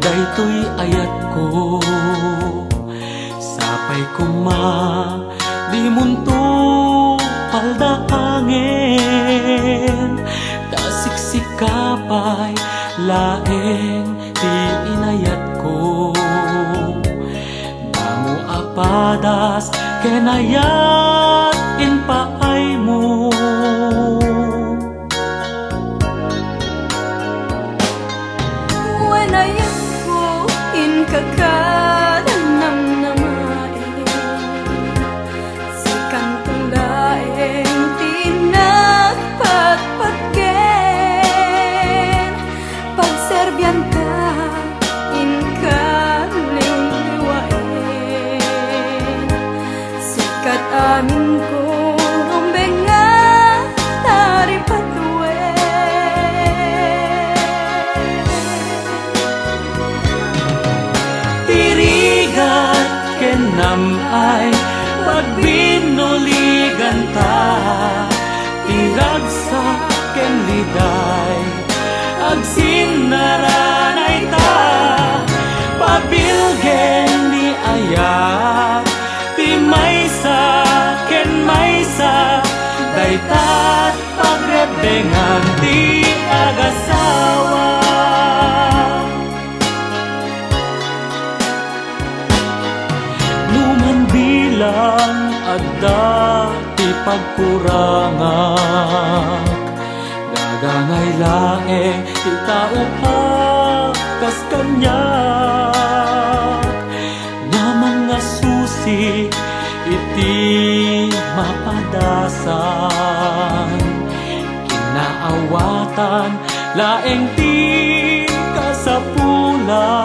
daytoy ayat ko. Sapay kuma di munto paldaangin, dasiksikapay laeng di inayat ko. Damo apadas kenayat inpaay mo. Wanayat ko in kakadanam namain, si kantong laeng tinagpatpatken, pagserbian ka in kaliliwain, sikat amin ko rumbeng nga taripatuen. Tirigat kenam ay pagbinuligan ta, tiragsak ken liday agsinaranay ta, pabilgen ni ayat ti maysa ken maysa, daytat pagrebengan ti agasawa. Numan bilang adda ti pagkurangan, dagangay laeng ti tao kas kanyak, nga mga susi iti mapadasan, kinaawatan laeng ti kasapulan.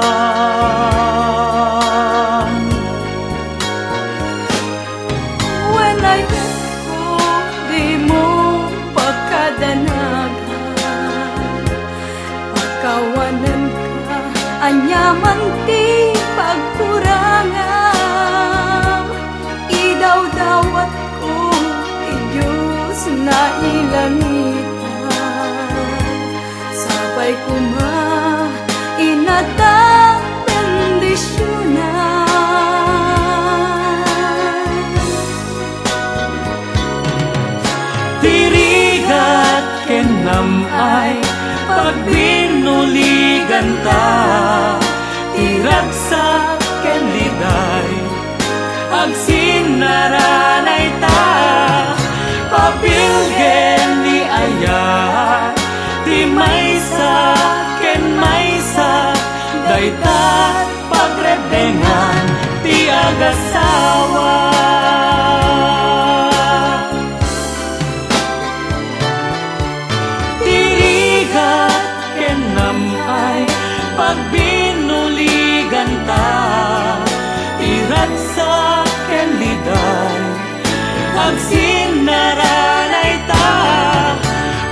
Wanayat ko di mo pagkadanagan, pagkawanan ka anyaman ti pagkurangan, idawdawat ko ti Diyos na ilangitan, sabay kuma inatang bendisyonan. Tirigat kenam ay pagbinuligan ta, tiragsak ken liday agsinaranay ta, papilgen ni ayat ti maysa ken maysa, daytat pagrebengan ti agasawa. Pagbinuligan ta, iragsak ken liday agsinaranay ta,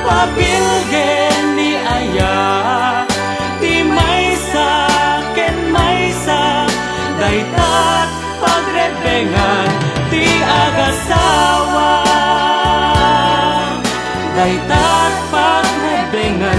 pabilgen ni ayat ti maysa ken maysa, daytat pagrebengan ti agasawa, daytat pagrebengan